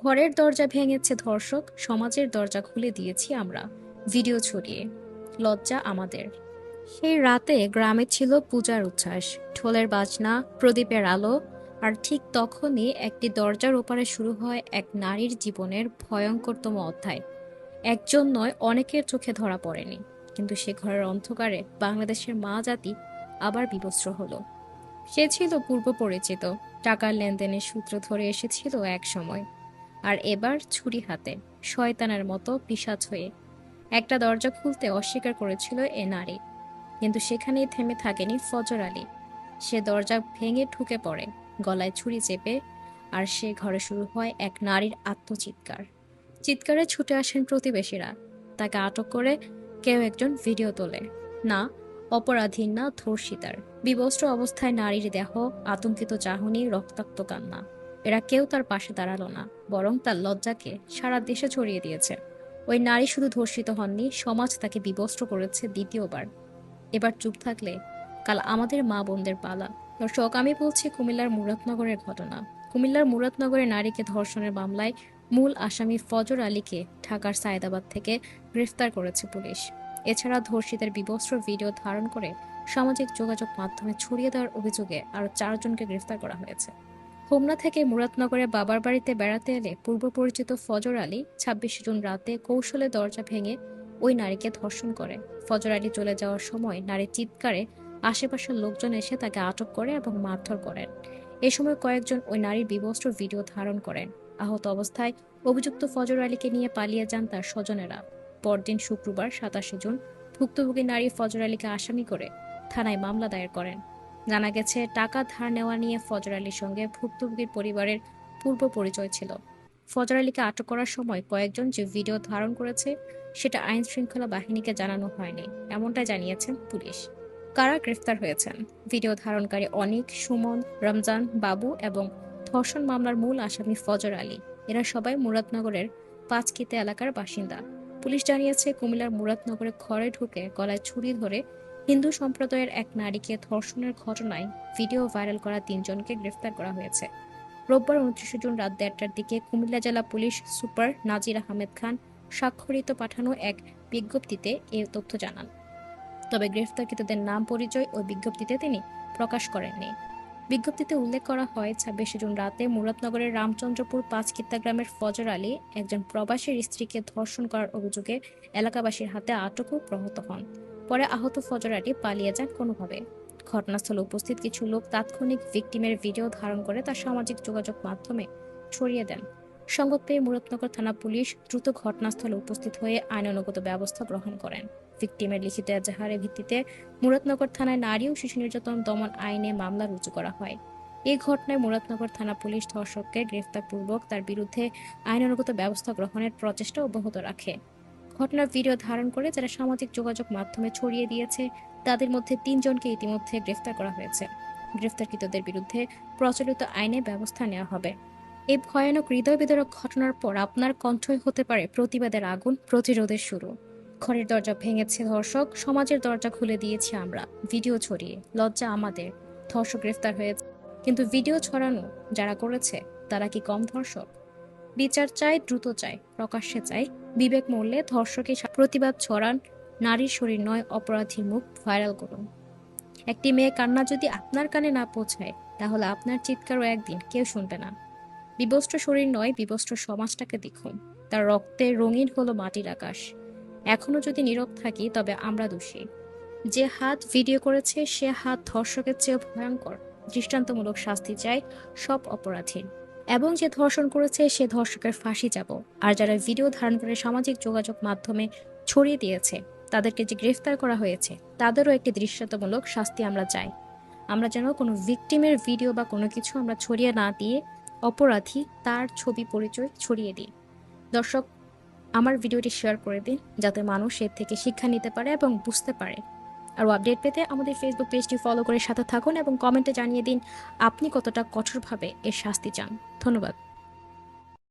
ঘরের দরজা ভেঙেছে ধর্ষক, সমাজের দরজা খুলে দিয়েছি আমরা, ভিডিও ছড়িয়ে। লজ্জা আমাদের। সেই রাতে গ্রামে ছিল পূজার উচ্ছ্বাস, ঢোলের বাজনা, প্রদীপের আলো। আর ঠিক তখনই একটি দরজার ওপারে শুরু হয় এক নারীর জীবনের ভয়ঙ্করতম অধ্যায়। একজন নয়, অনেকের চোখে ধরা পড়েনি, কিন্তু সে ঘরের অন্ধকারে বাংলাদেশের মা জাতি আবার বিবস্ত্র হলো। সে ছিল পূর্ব পরিচিত, টাকার লেনদেনের সূত্র ধরে এসেছিল এক সময়। আর এবার ছুরি হাতে, শয়তানের মতো পিশাচ হয়ে একটা দরজা খুলতে অস্বীকার করেছিল এ নারী। কিন্তু সেখানেই থেমে থাকেনি ফজর আলী। সে দরজা ভেঙে ঢুকে পড়ে, গলায় ছুরি চেপে। আর সে ঘরে শুরু হয় এক নারীর আত্মচিৎকার। চিৎকারে ছুটে আসেন প্রতিবেশীরা। তাকে আটক করে কেউ একজন ভিডিও তোলে। না, অপরাধী না, ধর্ষিতার বিবস্ত্র অবস্থায় নারীর দেহ, আতঙ্কিত চাহনি, রক্তাক্ত কান্না। এরা কেউ তার পাশে দাঁড়ালো না, বরং তার লজ্জাকে সারা দেশে ছড়িয়ে দিয়েছে। ওই নারী শুধু ধর্ষিত হননি, সমাজ তাকে বিবস্ত্র করেছে দ্বিতীয়বার। এবার চুপ থাকলে কাল আমাদের মা বোনদের পালা। দর্শক, আমি বলছি কুমিল্লার মুরাদনগরের ঘটনা। কুমিল্লার মুরাদনগরে নারীকে ধর্ষণের মামলায় মূল আসামি ফজর আলীকে ঢাকার সায়েদাবাদ থেকে গ্রেফতার করেছে পুলিশ। এছাড়া ধর্ষিতের বিবস্ত্র ভিডিও ধারণ করে সামাজিক যোগাযোগ মাধ্যমে ছড়িয়ে দেওয়ার অভিযোগে আরও 4 জনকে গ্রেফতার করা হয়েছে। হোমনা থেকে মুরাদনগরে বাবার বাড়িতে বেড়াতে এলে পূর্ব পরিচিত ফজর আলী 26 জুন রাতে কৌশলে দরজা ভেঙে ওই নারীকে ধর্ষণ করে। ফজর আলী চলে যাওয়ার সময় নারীর চিৎকারে আশেপাশের লোকজন এসে তাকে আটক করে এবং মারধর করেন। এ সময় কয়েকজন ওই নারীর বিবস্ত্র ভিডিও ধারণ করেন। আহত অবস্থায় অভিযুক্ত ফজর আলীকে নিয়ে পালিয়ে যান তার স্বজনেরা। পরদিন শুক্রবার 27 জুন ভুক্তভোগী নারী ফজর আলীকে আসামি করে থানায় মামলা দায়ের করেন। জানা গেছে, টাকা ধার নেওয়া নিয়ে ফজর আলীর সঙ্গে ভুক্তভোগীর পরিবারের পূর্ব পরিচয় ছিল। ফজর আলীকে আটক করার সময় কয়েকজন যে ভিডিও ধারণ করেছে সেটা আইন শৃঙ্খলা বাহিনীকে জানানো হয়নি, এমনটাই জানিয়েছেন পুলিশ। কারা গ্রেফতার হয়েছেন? ভিডিও ধারণকারী অনিক, সুমন, রমজান, বাবু এবং ধর্ষণ মামলার মূল আসামি ফজর আলী। এরা সবাই মুরাদনগরের পাঁচকিতে এলাকার বাসিন্দা। পুলিশ জানিয়েছে, কুমিল্লার মুরাদনগরে ঘরে ঢুকে গলায় ছুরি ধরে হিন্দু সম্প্রদায়ের এক নারীকে ধর্ষণের ঘটনায় ভিডিও ভাইরাল করা 3 জনকে গ্রেফতার করা হয়েছে। রোববার 29 জুন রাত 1টার দিকে কুমিল্লা জেলা পুলিশ সুপার নাজির আহমেদ খান স্বাক্ষরিত পাঠানো এক বিজ্ঞপ্তিতে এ তথ্য জানান। তবে গ্রেফতারকৃতদের নাম, পরিচয় ও বিজ্ঞপ্তিতে তিনি প্রকাশ করেননি। বিজ্ঞপ্তিতে উল্লেখ করা হয়, 26 জুন রাতে মুরাদনগরের রামচন্দ্রপুর পাঁচকিত্তা গ্রামের ফজর আলী একজন প্রবাসীর স্ত্রীকে ধর্ষণ করার অভিযোগে এলাকাবাসীর হাতে আটক ও প্রহত হন। পরে আহত ফজর আলী পালিয়ে যান কোনোভাবে। ঘটনাস্থলে উপস্থিত কিছু লোক তাৎক্ষণিক ভিকটিমের ভিডিও ধারণ করে তার সামাজিক যোগাযোগ মাধ্যমে ছড়িয়ে দেন। সংবাদ পেয়ে মুরাদনগর থানা পুলিশ দ্রুত ঘটনাস্থলে উপস্থিত হয়ে আইনানুগত ব্যবস্থা গ্রহণ করেন। ভিকটিমের লিখিত এজাহারের ভিত্তিতে মুরাদনগর থানায় নারী ও শিশু নির্যাতন দমন আইনে মামলা রুজু করা হয়। এই ঘটনায় মুরাদনগর থানা পুলিশ ধর্ষককে গ্রেফতারপূর্বক তার বিরুদ্ধে আইনানুগত ব্যবস্থা গ্রহণের প্রচেষ্টা অব্যাহত রাখে। ঘটনার ভিডিও ধারণ করে যারা সামাজিক যোগাযোগ মাধ্যমে ছড়িয়ে দিয়েছে তাদের মধ্যে 3 জনকে ইতিমধ্যে গ্রেফতার করা হয়েছে। গ্রেফতারকৃতদের বিরুদ্ধে প্রচলিত আইনে ব্যবস্থা নেওয়া হবে। এই ভয়ানক হৃদয় বিদারক ঘটনার পর আপনার কণ্ঠই হতে পারে প্রতিবাদের আগুন, প্রতিরোধের শুরু। ঘরের দরজা ভেঙেছে ধর্ষক, সমাজের দরজা খুলে দিয়েছি আমরা, ভিডিও ছড়িয়ে। লজ্জা আমাদের। ধর্ষক গ্রেফতার হয়েছে, কিন্তু ভিডিও ছড়ানো যারা করেছে তারা কি কম ধর্ষক? বিচার চাই, দ্রুত চাই, প্রকাশ্যে চাই। বিবেক মূল্যে ধর্ষকের প্রতিবাদ ছড়ান। নারীর শরীর নয়, অপরাধীর মুখ ভাইরাল করুন। একটি মেয়ে কান্না যদি আপনার কানে না পৌঁছায়, তাহলে আপনার চিৎকারও একদিন কেউ শুনবে না। বিবস্ত্র শরীর নয়, বিবস্ত্র সমাজটাকে দেখুন। তার রক্তে রঙিন হলো মাটির আকাশ। এখনো যদি নীরব থাকি, তবে আমরা দোষী। যে হাত ভিডিও করেছে সে হাত ধর্ষকের চেয়েও ভয়ঙ্কর। দৃষ্টান্তমূলক শাস্তি চাই সব অপরাধীর। এবং যে ধর্ষণ করেছে সে ধর্ষকের ফাঁসি যাব। আর যারা ভিডিও ধারণ করে সামাজিক যোগাযোগ মাধ্যমে ছড়িয়ে দিয়েছে তাদেরকে যে গ্রেফতার করা হয়েছে তাদেরও একটি দৃষ্টান্তমূলক শাস্তি আমরা চাই। আমরা যেন কোনো ভিকটিমের ভিডিও বা কোনো কিছু আমরা ছড়িয়ে না দিয়ে অপরাধী তার ছবি, পরিচয় ছড়িয়ে দিই। দর্শক, আমার ভিডিওটি শেয়ার করে দিন যাতে মানুষ এর থেকে শিক্ষা নিতে পারে এবং বুঝতে পারে। আর আপডেট পেতে আমাদের ফেসবুক পেজটি ফলো করে সাথে থাকুন এবং কমেন্টে জানিয়ে দিন আপনি কতটা কঠোরভাবে এর শাস্তি চান। ধন্যবাদ।